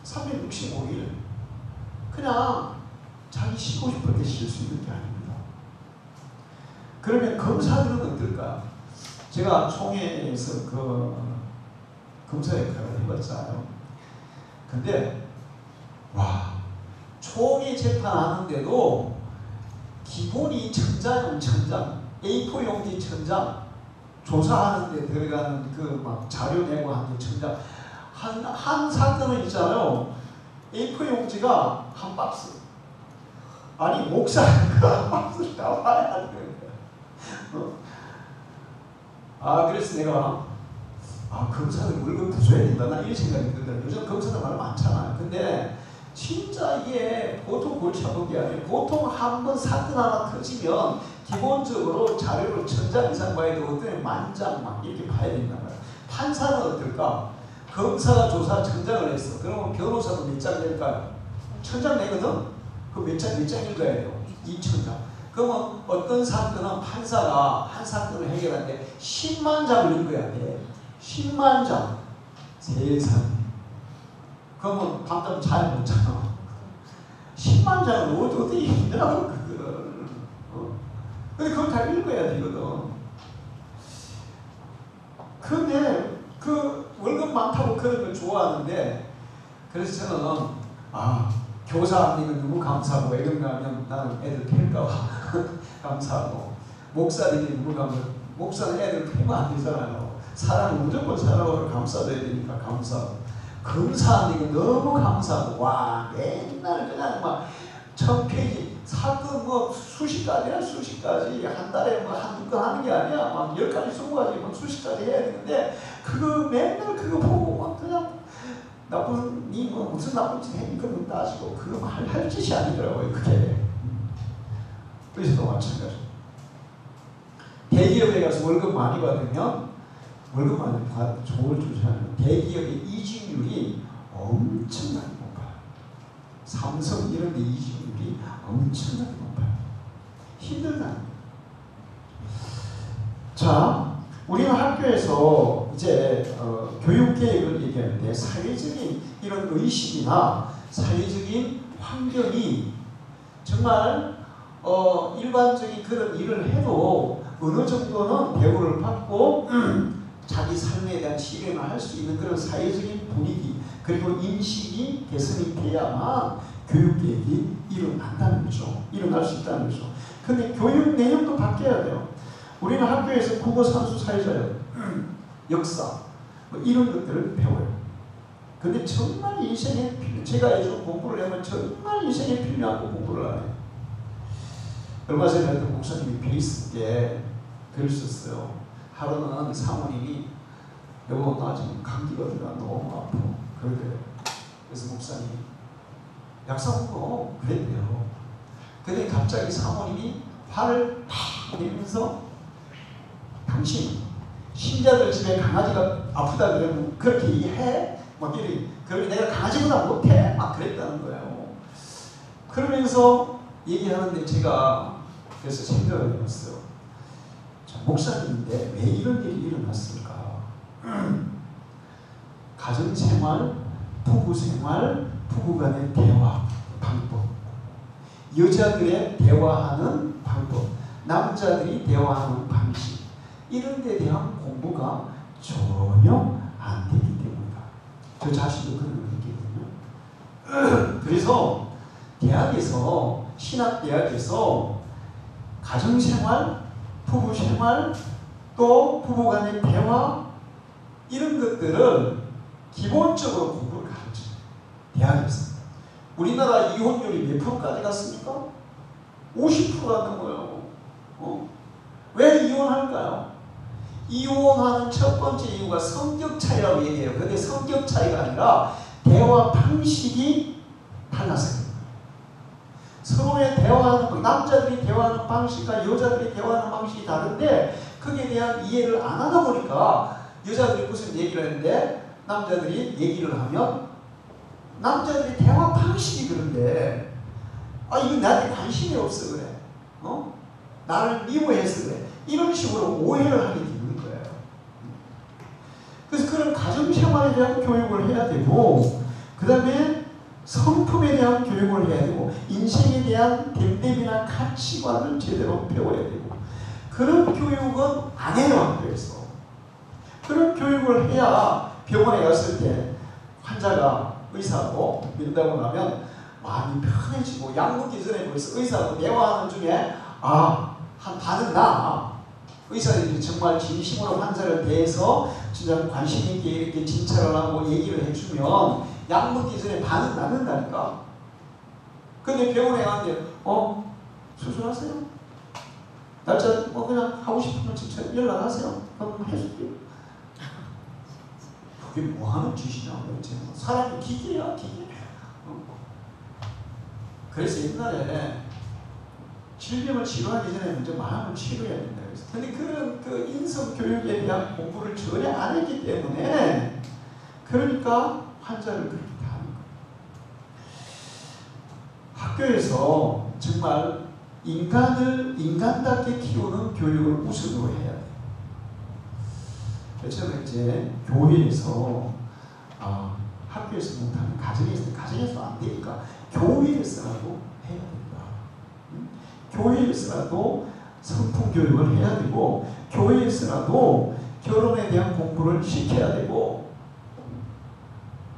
365일 그냥 자기 쉬고 싶을 때 쉴 수 있는 게 아닙니다. 그러면 검사들은 어떨까? 제가 총회에서 그 검사 역할을 해봤잖아요. 근데 와, 총회 재판하는데도 기본이 천장은 천장, A4 용지 천장, 조사하는데 들어가는 그 막 자료 내고 하는 천장, 한 사건은 있잖아요. A4 용지가 한 박스. 아니 목사가 한 박스를 다 봐야 하는 거예요. 그래서 내가 검사들 월급 더 줘야 된다. 나 이런 생각이 들더라고요. 요즘 검사들 말 많잖아요. 근데 진짜 이게 보통 골치 아픈 게 아니에요. 보통 한 번 사건 하나 터지면 기본적으로 자료를 1000장 이상 봐야 되고 어떤 만장 막 이렇게 봐야 된단 말이에요. 판사는 어떨까? 검사가 조사 1000장을 했어. 그러면 변호사도 몇 장 낼까요? 1000장 내거든? 그럼 몇 장 읽어야 돼요? 2000장. 그러면 어떤 사건은 판사가 한 사건을 해결하는데 10만 장을 읽어야 돼. 10만 장. 세상에. 그러면 밤잠 잘 못 자요. 10만 장을 어떻게 읽느라고 그거를. 근데 그걸 다 읽어야 되거든. 근데 그 월급 많다고 그런 걸 좋아하는데, 그래서 저는 교사님은 너무 감사하고, 왜 그런가 하면 나는 애들 팰까봐 감사하고, 목사님이 너무 감사하고, 목사는 애들 패면 안 되잖아요. 사람은 무조건 사람으로 감싸줘야 되니까 감사하고, 검사님이 너무 감사하고, 와 맨날 그냥 막 1000페이지 사건 뭐 수십 가지야, 수십 가지. 한 달에 뭐 한두 건 하는 게 아니야. 막 10가지, 20가지, 막 수십 가지 해야 되는데, 그거 맨날 그거 보고 막 그냥 나쁜 니 뭐 무슨 나쁜 짓 했니 그런 거 따지고, 그거 할 짓이 아니더라고요. 그게. 그래서도 마찬가지. 대기업에 가서 월급 많이 받으면, 월급 많이 받으면 좋을 조사하면 대기업의 이직률이 엄청나게 높아요. 삼성 이런 데 이직률이 엄청나게 높아요. 힘들다. 자, 우리는 학교에서 이제 교육계획을 얘기하는데, 사회적인 이런 의식이나 사회적인 환경이 정말 일반적인 그런 일을 해도 어느 정도는 대우를 받고 자기 삶에 대한 실현을 할 수 있는 그런 사회적인 분위기, 그리고 인식이 개선이 돼야만 교육계획이 일어난다는 거죠. 일어날 수 있다는 거죠. 근데 교육 내용도 바뀌어야 돼요. 우리는 학교에서 국어, 산수, 사회자력, 역사 뭐 이런 것들을 배워요. 근데 정말 인생에 제가 요즘 공부를 하면 정말 인생에 필요한 거 공부를 안 해요. 얼마 전에 어떤 목사님이 페이스북에 글을 썼어요. 하루는 사모님이 여보 나 지금 감기가 들어 너무 아파 그러대요. 그래서 목사님이 약사 먹어 그랬대요. 근데 갑자기 사모님이 화를 팍 내면서 당신 신자들 집에 강아지가 아프다 그러면 그렇게 해? 막 이래. 그러면 내가 강아지보다 못해? 막 그랬다는 거예요. 그러면서 얘기하는데 제가 그래서 생각을 해봤어요. 자, 목사님인데 왜 이런 일이 일어났을까? 가정생활, 부부생활, 부부간의 대화 방법, 여자들의 대화하는 방법, 남자들이 대화하는 방식, 이런 데 대한 공부가 전혀 안 되기 때문이다. 저 자신도 그런 느끼거든요. 그래서 대학에서, 신학대학에서 가정생활, 부부생활, 또 부부간의 대화, 이런 것들을 기본적으로 공부를 가르쳐요. 대학에서. 우리나라 이혼율이 몇 프로까지 갔습니까? 50%가 넘어요. 왜 이혼할까요? 이혼하는 첫 번째 이유가 성격 차이라고 얘기해요. 근데 성격 차이가 아니라 대화 방식이 달라서요. 서로의 대화하는 방, 남자들이 대화하는 방식과 여자들이 대화하는 방식이 다른데 거기에 대한 이해를 안 하다 보니까 여자들이 무슨 얘기를 하는데 남자들이 얘기를 하면 남자들이 대화 방식이 그런데 이거 나한테 관심이 없어 그래. 나를 미워해서 그래. 이런 식으로 오해를 하게 되는 거예요. 그래서 그런 가정생활에 대한 교육을 해야 되고, 그 다음에 성품에 대한 교육을 해야 되고, 인생에 대한 댐댐이나 가치관을 제대로 배워야 되고, 그런 교육은 안 해요, 학교에서. 그런 교육을 해야 병원에 갔을 때 환자가 의사하고 면담을 하면 마음이 편해지고, 약 먹기 전에 벌써 의사하고 대화하는 중에 한 반은 의사들이 정말 진심으로 환자를 대해서 진짜 관심 있게 이렇게 진찰을 하고 얘기를 해주면 약 먹기 전에 반은 낫는다니까. 근데 병원에 갔는데 수술하세요? 날짜 그냥 하고 싶으면 진짜 연락하세요. 그럼 해줄게요. 그게 뭐하는 짓이냐고. 사람이 기계야 기계. 그래서 옛날에 질병을 치료하기 전에 먼저 마음을 치료해야 된다. 그런데 그런 그 인성 교육에 대한 공부를 전혀 안 했기 때문에, 그러니까 환자를 그렇게 다하는 거예요. 학교에서 정말 인간을 인간답게 키우는 교육을 우선으로 해야 돼요. 저는 이제 교회에서 학교에서 못하면 가정에서 안 되니까 교회에서라도 해야 된다. 교회에서라도 성품 교육을 해야 되고, 교회에서라도 결혼에 대한 공부를 시켜야 되고,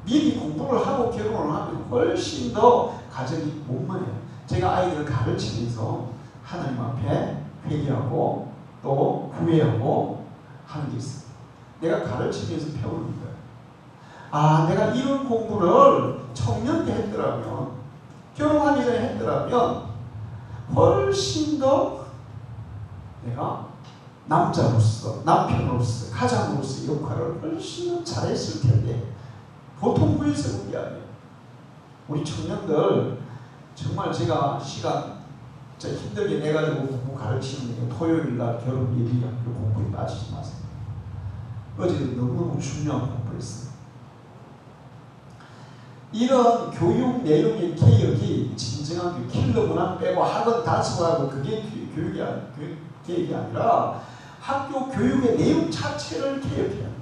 미리 공부를 하고 결혼을 하면 훨씬 더 가정이 원만해요. 제가 아이들을 가르치면서 하나님 앞에 회개하고 또 후회하고 하는 게 있어요. 내가 가르치면서 배우는 거예요. 내가 이런 공부를 청년 때 했더라면, 결혼하기 전에 했더라면 훨씬 더 내가 남자로서, 남편으로서, 가장으로서 역할을 훨씬 더 잘했을 텐데, 보통 부에서 그게 아니에요. 우리 청년들 정말 제가 시간 진짜 힘들게 내가지고 공부 가르치는 게 토요일날 결혼 예비학교 공부에 빠지지 마세요. 어제도 너무너무 중요한 공부를 했어요. 이런 교육 내용의 개혁이 진정한 교육, 킬러 문항 빼고 학원 다수하고 그게 계획이 아니라 학교 교육의 내용 자체를 개혁해야 합니다.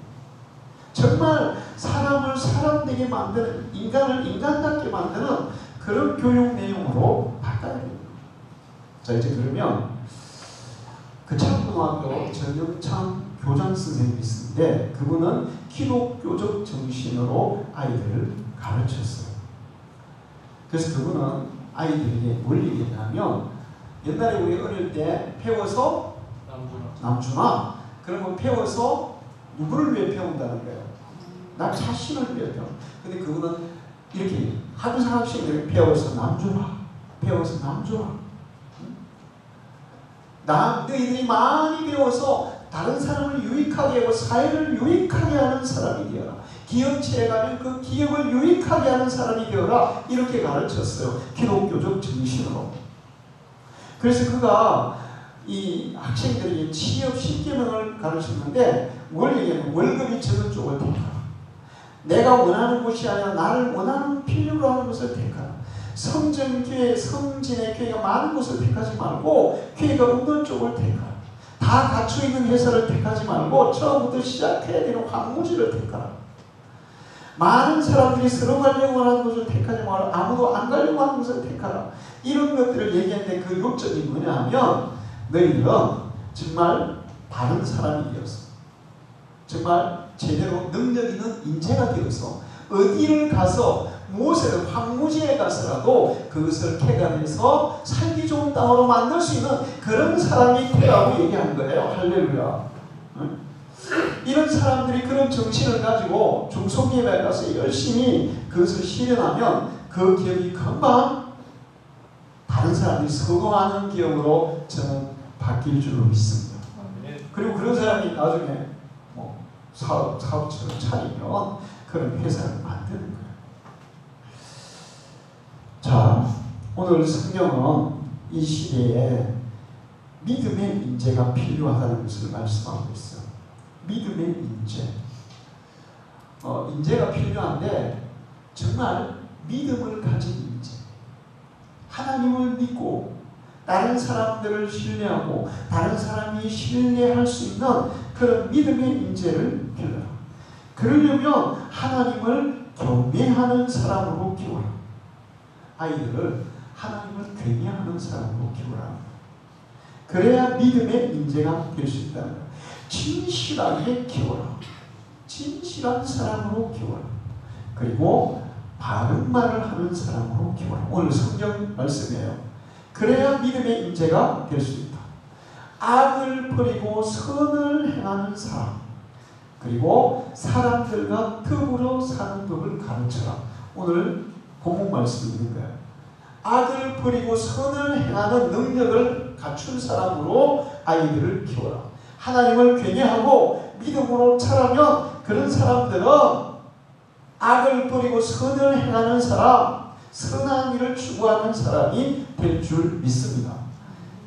정말 사람을 사람되게 만드는, 인간을 인간답게 만드는 그런 교육 내용으로 바꿔야 됩니다. 자, 이제 그러면 그 창고등학교 전영창 교장 선생님이 있는데, 그분은 기독교적 정신으로 아이들을 가르쳤어요. 그래서 그분은 아이들에게 뭘 얘기했냐면, 옛날에 우리 어릴 때 배워서 남주나 그러면 배워서 누구를 위해 배운다는 거예요? 나 자신을 위해 배워. 근데 그분은 이렇게 학생들이 배워서 남주라, 배워서 남주라. 너희들이 많이 배워서 다른 사람을 유익하게 하고 사회를 유익하게 하는 사람이 되어라. 기업체에 가면 그 기업을 유익하게 하는 사람이 되어라. 이렇게 가르쳤어요. 기독교적 정신으로. 그래서 그가 이 학생들에게 취업 10계명을 가르쳤는데, 뭘 얘기하면 월급이 적은 쪽을 택하라. 내가 원하는 곳이 아니라 나를 원하는 필요로 하는 것을 택하라. 성전교회, 성진의 교회가 많은 곳을 택하지 말고 교회가 없는 쪽을 택하라. 다 갖춰있는 회사를 택하지 말고 처음부터 시작해야 되는 황무지를 택하라. 많은 사람들이 서로 가려고 하는 것을 택하지 말라. 아무도 안 가려고 하는 것을 택하라. 이런 것들을 얘기하는데 그 요점이 뭐냐 하면 너희들은 정말 바른 사람이 되어서 정말 제대로 능력 있는 인재가 되어서 어디를 가서 무엇을 황무지에 가서라도 그것을 캐가내서 살기 좋은 땅으로 만들 수 있는 그런 사람이 되라고 얘기하는 거예요. 할렐루야. 이런 사람들이 그런 정신을 가지고 중소기업에 가서 열심히 그것을 실현하면 그 기업이 금방 다른 사람들이 성공하는 기업으로 저는 바뀔 줄로 믿습니다. 그리고 그런 사람이 나중에 뭐 사업처를 차리면 그런 회사를 만드는 거예요. 자, 오늘 성경은 이 시대에 믿음의 인재가 필요하다는 것을 말씀하고 있어요. 믿음의 인재. 인재가 필요한데 정말 믿음을 가진 인재. 하나님을 믿고 다른 사람들을 신뢰하고 다른 사람이 신뢰할 수 있는 그런 믿음의 인재를 길러라. 그러려면 하나님을 경외하는 사람으로 키워라. 아이들을 하나님을 경외하는 사람으로 키워라. 그래야 믿음의 인재가 될 수 있다는 거예요. 진실하게 키워라. 진실한 사람으로 키워라. 그리고 바른 말을 하는 사람으로 키워라. 오늘 성경 말씀이에요. 그래야 믿음의 인재가 될 수 있다. 악을 버리고 선을 행하는 사람, 그리고 사람들과 더불어 사는 법을 가르쳐라. 오늘 본문 말씀이 있는 거예요. 악을 버리고 선을 행하는 능력을 갖춘 사람으로 아이들을 키워라. 하나님을 경외하고 믿음으로 자라면 그런 사람들은 악을 버리고 선을 행하는 사람, 선한 일을 추구하는 사람이 될 줄 믿습니다.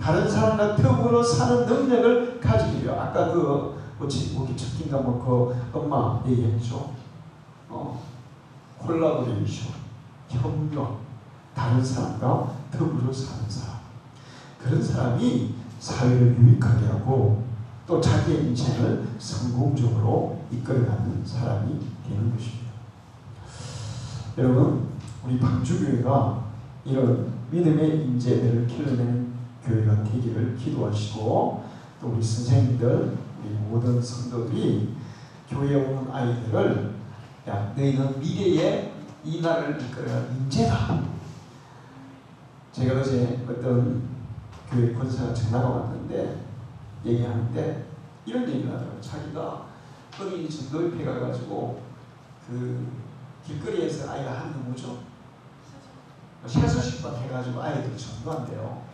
다른 사람과 더불어 사는 능력을 가지기로. 아까 우리 첫인가 엄마 얘기했죠. 콜라보레이션, 협력, 다른 사람과 더불어 사는 사람. 그런 사람이 사회를 유익하게 하고 또 자기의 인생을 성공적으로 이끌어가는 사람이 되는 것입니다. 여러분, 우리 방주교회가 이런 믿음의 인재들을 길러내는 교회가 되기를 기도하시고 또 우리 선생님들, 우리 모든 성도들이 교회에 오는 아이들을 야, 너희는 미래의 이 나라를 이끌어갈 인재다. 제가 어제 어떤 교회 권사가 전화가 왔는데 얘기하는데 이런 얘기를 하더라고요. 자기가 어린이 전도협회 가가지고 그 길거리에서 아이가 하는 게 뭐죠? 세수식반 해가지고 아이들이 전도한대요.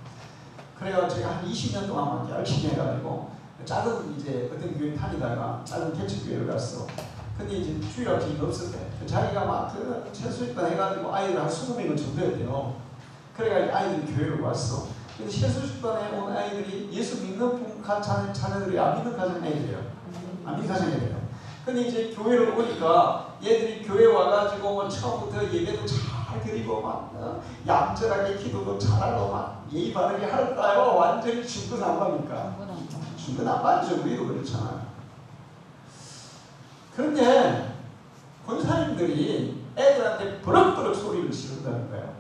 그래가지고 제가 한 20년 동안 열심히 해가지고 작은 이제 어떤 교회 다니다가 작은 개척교회를 갔어. 근데 이제 주일학 교회가 없었대. 자기가 막 그 세수식반 해가지고 아이들 한 20명을 전도했대요. 그래가지고 아이들이 교회로 왔어. 근데 세수식반에 온 아이들이 예수 믿는 자녀들이 안 믿는 가정 애들이에요. 안 믿는 가정 애들이에요. 근데 이제 교회를 오니까 얘들이 교회 와가지고 뭐 처음부터 예배도 잘 드리고 막 얌전하게 기도도 잘하고 막 예의 바르게 할까요? 완전히 중근 안 받으니까. 중근 안 받죠. 우리도 그렇잖아요. 그런데 권사님들이 애들한테 버럭버럭 소리를 지른다는 거예요.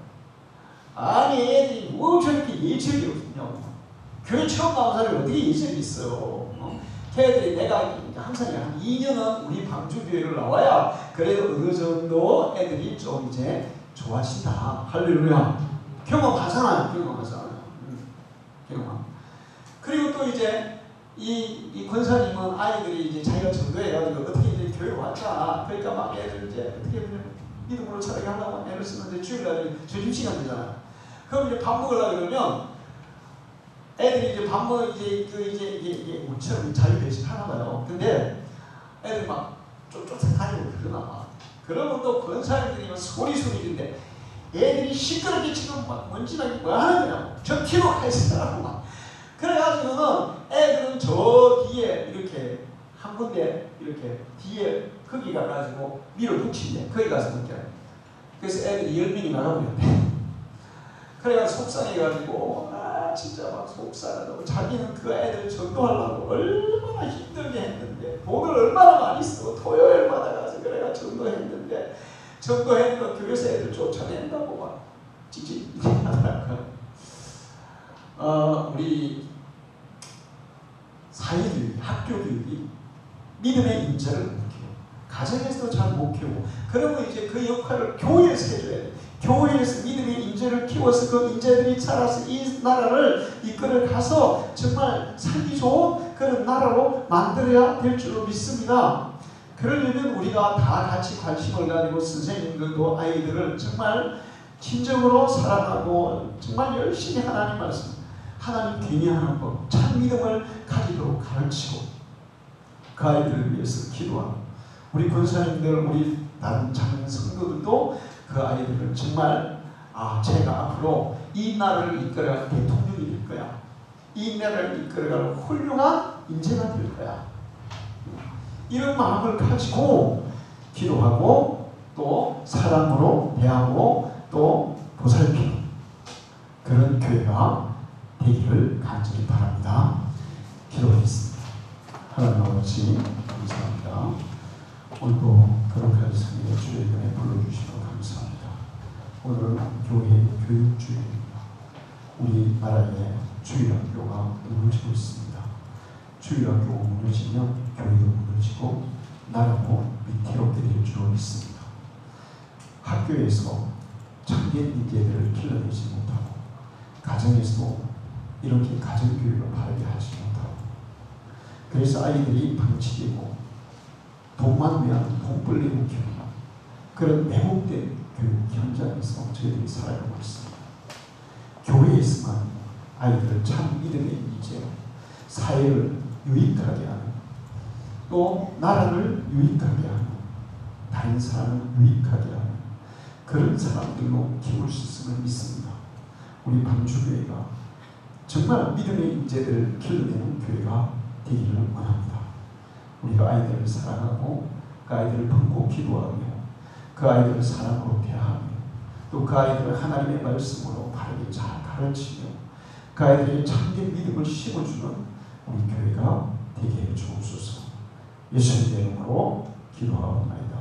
아니 애들이 뭐 저렇게 예절이 없냐고. 교회 처음 나온 사람이 어떻게 예절이 있어요. 걔들이 내가 항상 한 2년은 우리 방주교회를 나와야 그래도 어느 정도 애들이 좀 이제 좋아진다. 할렐루야. 경험하잖아요. 경험. 그리고 또 이제 이 권사님은 아이들이 이제 자기가 전도해가지고 어떻게 이제 교회 왔잖아. 그러니까 막 애들 이제 어떻게 믿음으로 자라게 하려고 애를 쓰는데 주일날 점심시간 되잖아요. 그럼 이제 밥 먹으려고 그러면 애들이 이제 밥 먹으면 이게 우리처럼 자유배식 하나 봐요. 근데 애들 막 쫓쫓 다니고 그러나 봐. 그러면 또 권사님들이 소리 지르는데 애들이 시끄럽게 지금 막 먼지나게 뭐 하는 거냐고. 저 뒤로 가있으라고 막. 그래가지고는 애들은 저 뒤에 이렇게 한 군데 이렇게 뒤에 거기 가가지고 밀어붙인대. 거기 가서 먹게. 그래서 애들이 10명이 나가버렸대. 그래가지고 속상해가지고 진짜 막 속상하다고. 자기는 그 애들 전도하려고 얼마나 힘들게 했는데 돈을 얼마나 많이 쓰고 토요일마다 가서 그래가 전도했는데 전도했던 교회에서 애들 쫓아낸다고 막 찌질하더라고요. 우리 사회교육, 학교교육이 믿음의 인재를 못 키워. 가정에서도 잘 못 키우고, 그러면 이제 그 역할을 교회에서 해줘야 돼. 교회에서 믿음의 인재를 키워서 그 인재들이 자라서 이 나라를 이끌어 가서 정말 살기 좋은 그런 나라로 만들어야 될 줄로 믿습니다. 그러려면 우리가 다 같이 관심을 가지고 선생님들도 아이들을 정말 진정으로 사랑하고 정말 열심히 하나님 말씀, 하나님 괜히하는 법, 참 믿음을 가지도록 가르치고 그 아이들을 위해서 기도하고, 우리 권사님들, 우리 다른 작은 성도들도 그 아이들을 정말 제가 앞으로 이 나라를 이끌어갈 대통령이 될 거야. 이 나라를 이끌어갈 훌륭한 인재가 될 거야. 이런 마음을 가지고 기도하고 또 사랑으로 대하고 또 보살피는 그런 교회가 되기를 간절히 바랍니다. 기도하겠습니다. 하나님 아버지 감사합니다. 오늘도 거룩한 성령의 주의 은혜 불러주시고 감사합니다. 오늘은 교회 교육주일입니다. 우리 나라의 주일학교가 무너지고 있습니다. 주일학교가 무너지면 교회도 무너지고 나라도 위태롭게 될 줄 믿습니다. 학교에서 참된 인재들을 길러내지 못하고, 가정에서도 이렇게 가정교육을 바르게 하지 못하고, 그래서 아이들이 방치되고 돈만 위한 돈벌리고 키우는 그런 왜곡된 교육 현장에서 저희들이 살아가고 있습니다. 교회에서만 아이들을 참 믿음의 인재, 사회를 유익하게 하는, 또 나라를 유익하게 하는, 다른 사람을 유익하게 하는 그런 사람들로 키울 수 있음을 믿습니다. 우리 방주교회가 정말 믿음의 인재들을 길러내는 교회가 되기를 원합니다. 우리가 아이들을 사랑하고 그 아이들을 품고 기도하며 그 아이들을 사랑으로 대하며 또 그 아이들을 하나님의 말씀으로 바르게 잘 가르치며 그 아이들에게 참된 믿음을 심어주는 우리 교회가 되게 해 주옵소서. 예수님의 이름으로 기도하옵나이다.